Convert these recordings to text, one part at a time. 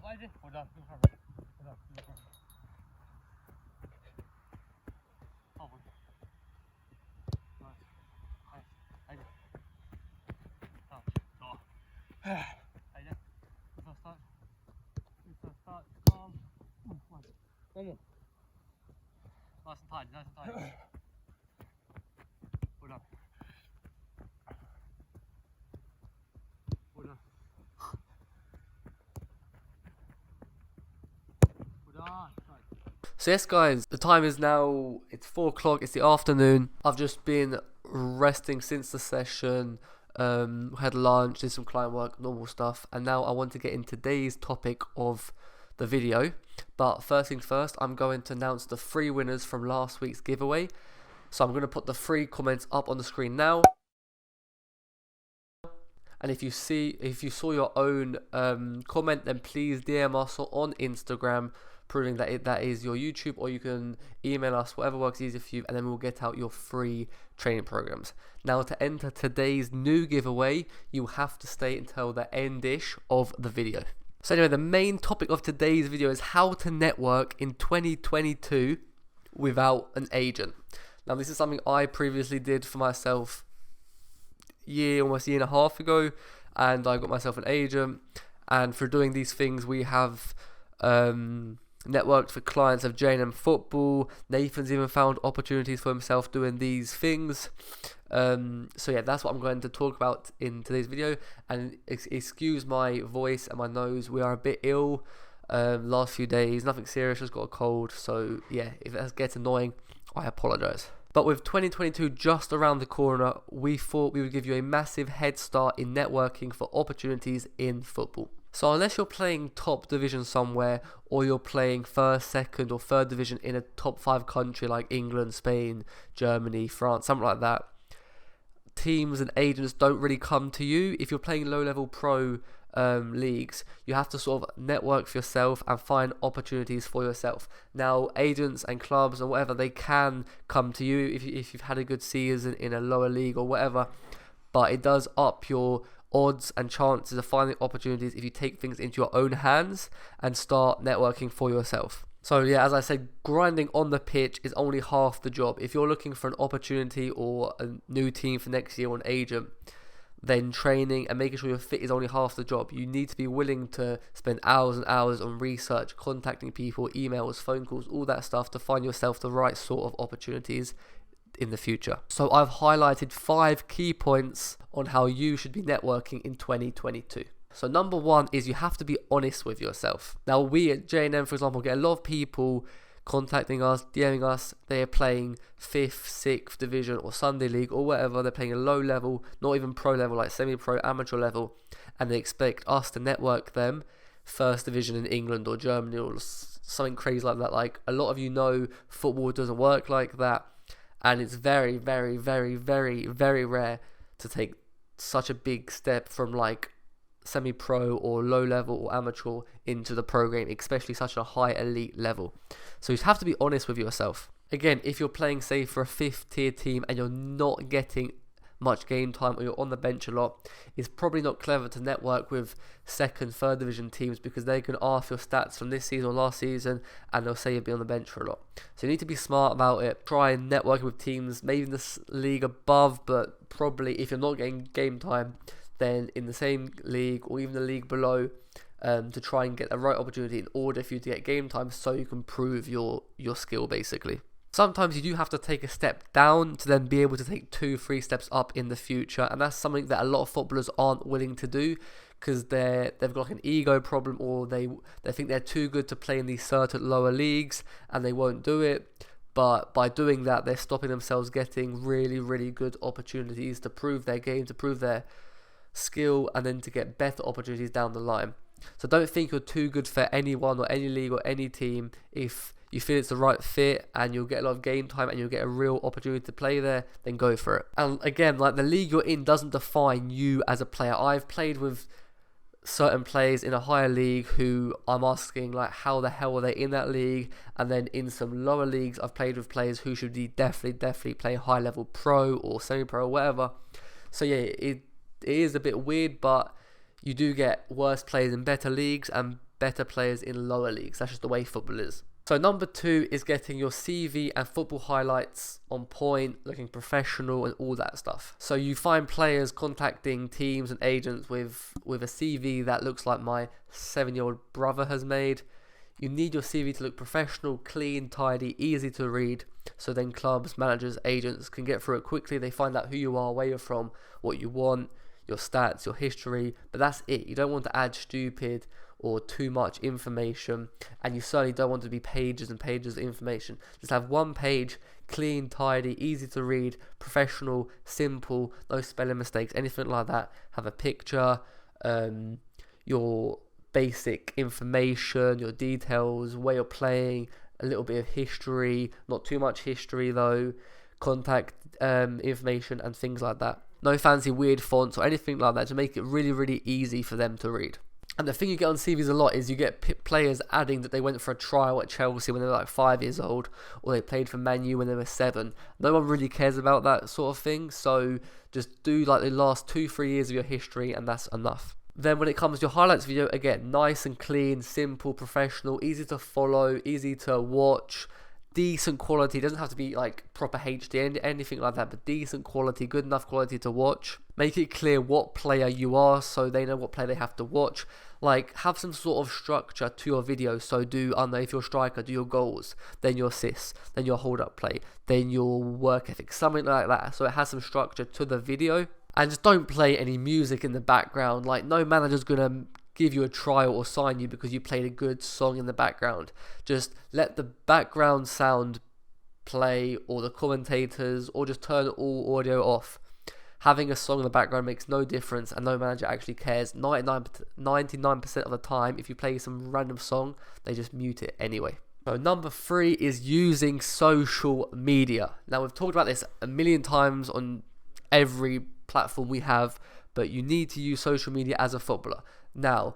Haydi. Buradan. Buradan. Al bunu. Haydi. Tamam. Tamam. Haydi. Start. Start. Calm. One more. Nice and tight. Nice and tight. Buradan. Buradan. So yes guys, the time is now, it's 4 o'clock, it's the afternoon. I've just been resting since the session, had lunch, did some client work, normal stuff, and now I want to get into today's topic of the video. But first things first, I'm going to announce the 3 winners from last week's giveaway. So I'm going to put the 3 comments up on the screen now. And if you saw your own comment, then please DM us on Instagram, proving that that is your YouTube, or you can email us, whatever works easier for you, and then we'll get out your free training programs. Now, to enter today's new giveaway, you have to stay until the end-ish of the video. So anyway, the main topic of today's video is how to network in 2022 without an agent. Now, this is something I previously did for myself almost a year and a half ago, and I got myself an agent, and for doing these things we have networked for clients of J&M Football. Nathan's even found opportunities for himself doing these things. So yeah, that's what I'm going to talk about in today's video, and excuse my voice and my nose, we are a bit ill last few days, nothing serious, just got a cold, so yeah, if that gets annoying, I apologise. But with 2022 just around the corner, we thought we would give you a massive head start in networking for opportunities in football. So unless you're playing top division somewhere, or you're playing first, second or third division in a top 5 country like England, Spain, Germany, France, something like that, teams and agents don't really come to you. If you're playing low-level pro leagues, you have to sort of network for yourself and find opportunities for yourself. Now, agents and clubs or whatever, they can come to you if you've had a good season in a lower league or whatever, but it does up your odds and chances of finding opportunities if you take things into your own hands and start networking for yourself. So yeah, as I said, grinding on the pitch is only half the job. If you're looking for an opportunity or a new team for next year or an agent, then training and making sure you're fit is only half the job. You need to be willing to spend hours and hours on research, contacting people, emails, phone calls, all that stuff to find yourself the right sort of opportunities in the future. So I've highlighted 5 key points on how you should be networking in 2022. So number 1 is you have to be honest with yourself. Now, we at J&M, for example, get a lot of people contacting us, DMing us, they're playing 5th, 6th division or Sunday league or whatever, they're playing a low level, not even pro level, like semi-pro, amateur level, and they expect us to network them first division in England or Germany or something crazy like that. Like, a lot of you know football doesn't work like that, and it's very, very, very, very, very rare to take such a big step from like semi-pro or low level or amateur into the pro game, especially such a high elite level. So you have to be honest with yourself. Again, if you're playing, say, for a 5th tier team and you're not getting much game time, or you're on the bench a lot, it's probably not clever to network with 2nd, 3rd division teams, because they can ask your stats from this season or last season, and they'll say you'll be on the bench for a lot. So you need to be smart about it. Try and network with teams maybe in the league above, but probably if you're not getting game time, then in the same league or even the league below, to try and get the right opportunity in order for you to get game time, so you can prove your skill, basically. Sometimes you do have to take a step down to then be able to take 2-3 steps up in the future, and that's something that a lot of footballers aren't willing to do, because they've got like an ego problem, or they think they're too good to play in these certain lower leagues and they won't do it. But by doing that, they're stopping themselves getting really, really good opportunities to prove their game, to prove their skill, and then to get better opportunities down the line. So don't think you're too good for anyone or any league or any team. If you feel it's the right fit and you'll get a lot of game time and you'll get a real opportunity to play there, then go for it. And again, like, the league you're in doesn't define you as a player. I've played with certain players in a higher league who I'm asking, like, how the hell are they in that league? And then in some lower leagues, I've played with players who should be definitely playing high level pro or semi-pro or whatever. So yeah, it is a bit weird, but you do get worse players in better leagues and better players in lower leagues. That's just the way football is. So number 2 is getting your CV and football highlights on point, looking professional and all that stuff. So you find players contacting teams and agents with a CV that looks like my 7-year-old brother has made. You need your CV to look professional, clean, tidy, easy to read, so then clubs, managers, agents can get through it quickly. They find out who you are, where you're from, what you want, your stats, your history, but that's it. You don't want to add stupid or too much information, and you certainly don't want to be pages and pages of information. Just have one page, clean, tidy, easy to read, professional, simple, no spelling mistakes, anything like that. Have a picture, your basic information, your details, where you're playing, a little bit of history, not too much history though, contact information and things like that. No fancy weird fonts or anything like that, to make it really, really easy for them to read. And the thing you get on CVs a lot is you get players adding that they went for a trial at Chelsea when they were like 5 years old, or they played for Man U when they were 7. No one really cares about that sort of thing, so just do like the last 2-3 years of your history, and that's enough. Then when it comes to your highlights video, again, nice and clean, simple, professional, easy to follow, easy to watch, decent quality. It doesn't have to be like proper HD, anything like that, but decent quality, good enough quality to watch. Make it clear what player you are, so they know what player they have to watch. Like, have some sort of structure to your video. So do, I don't know, if you're a striker, do your goals, then your assists, then your hold up play, then your work ethic, something like that. So it has some structure to the video. And just don't play any music in the background. Like, no manager's gonna give you a trial or sign you because you played a good song in the background. Just let the background sound play, or the commentators, or just turn all audio off. Having a song in the background makes no difference, and no manager actually cares. 99% of the time, if you play some random song, they just mute it anyway. So number 3 is using social media. Now, we've talked about this a million times on every platform we have, but you need to use social media as a footballer. Now,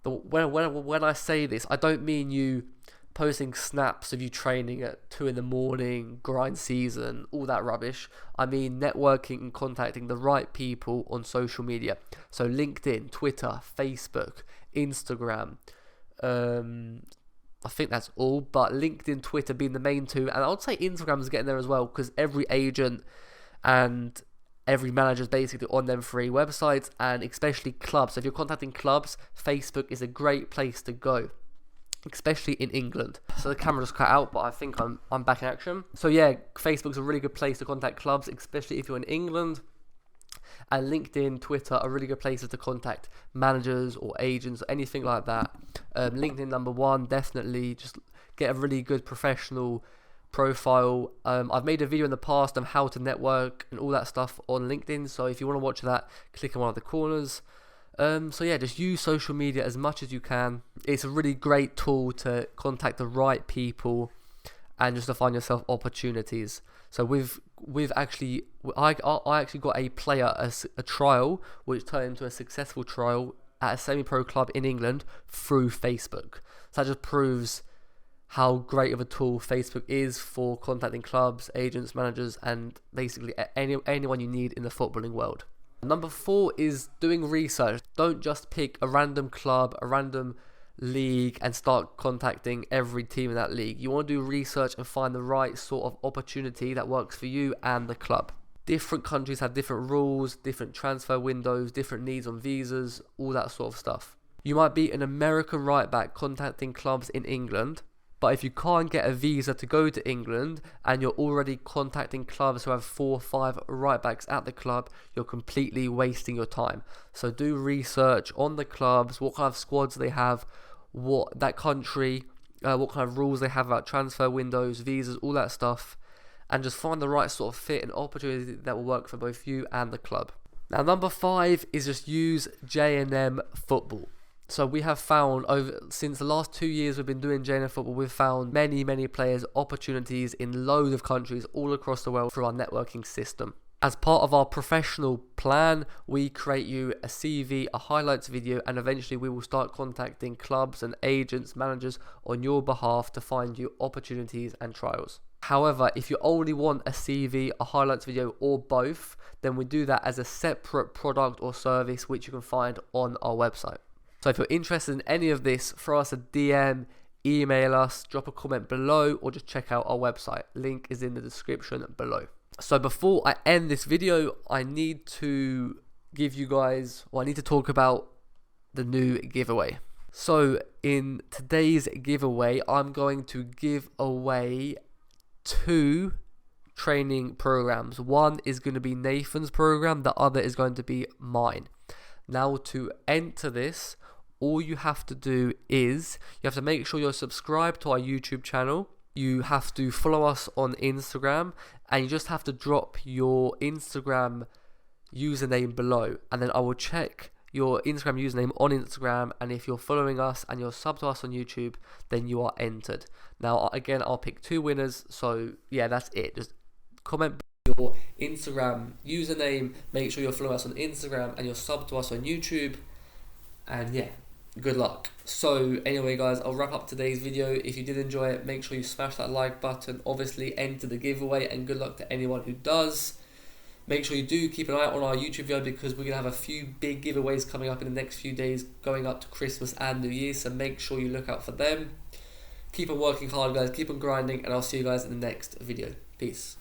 when I say this, I don't mean you posting snaps of you training at 2 a.m, grind season, all that rubbish. I mean networking and contacting the right people on social media. So LinkedIn, Twitter, Facebook, Instagram. I think that's all, but LinkedIn, Twitter being the main 2, and I would say Instagram's getting there as well, because every agent and every manager is basically on them 3 websites, and especially clubs. So if you're contacting clubs, Facebook is a great place to go, especially in England. So the camera just cut out, but I think I'm back in action. So yeah, Facebook's a really good place to contact clubs, especially if you're in England. And LinkedIn, Twitter are really good places to contact managers or agents or anything like that. LinkedIn number 1, definitely just get a really good professional profile. I've made a video in the past on how to network and all that stuff on LinkedIn, so if you want to watch that, click on one of the corners. So yeah, just use social media as much as you can. It's a really great tool to contact the right people and just to find yourself opportunities. So I actually got a player a trial, which turned into a successful trial at a semi-pro club in England through Facebook. So that just proves how great of a tool Facebook is for contacting clubs, agents, managers, and basically anyone you need in the footballing world. Number 4 is doing research. Don't just pick a random club, a random league, and start contacting every team in that league. You want to do research and find the right sort of opportunity that works for you and the club. Different countries have different rules, different transfer windows, different needs on visas, all that sort of stuff. You might be an American right back contacting clubs in England, but if you can't get a visa to go to England and you're already contacting clubs who have 4 or 5 right backs at the club, you're completely wasting your time. So do research on the clubs, what kind of squads they have, what that country, what kind of rules they have about transfer windows, visas, all that stuff, and just find the right sort of fit and opportunity that will work for both you and the club. Now, number 5 is just use J&M football. So we have found since the last 2 years we've been doing J&M football, we've found many players opportunities in loads of countries all across the world through our networking system. As part of our professional plan, we create you a CV, a highlights video, and eventually we will start contacting clubs and agents, managers on your behalf to find you opportunities and trials. However, if you only want a CV, a highlights video, or both, then we do that as a separate product or service which you can find on our website. So if you're interested in any of this, throw us a DM, email us, drop a comment below, or just check out our website. Link is in the description below. So before I end this video, I need to talk about the new giveaway. So in today's giveaway, I'm going to give away 2 training programs. One is going to be Nathan's program, the other is going to be mine. Now, to enter this, all you have to do is you have to make sure you're subscribed to our YouTube channel. You have to follow us on Instagram, and you just have to drop your Instagram username below, and then I will check your Instagram username on Instagram, and if you're following us and you're subbed to us on YouTube, then you are entered. Now again, I'll pick 2 winners, so yeah, that's it. Just comment your Instagram username, make sure you're following us on Instagram and you're subbed to us on YouTube, and yeah, good luck. So anyway guys, I'll wrap up today's video. If you did enjoy it, make sure you smash that like button, obviously enter the giveaway, and good luck to anyone who does. Make sure you do keep an eye out on our YouTube video, because we're going to have a few big giveaways coming up in the next few days going up to Christmas and New Year, so make sure you look out for them. Keep on working hard guys, keep on grinding, and I'll see you guys in the next video. Peace.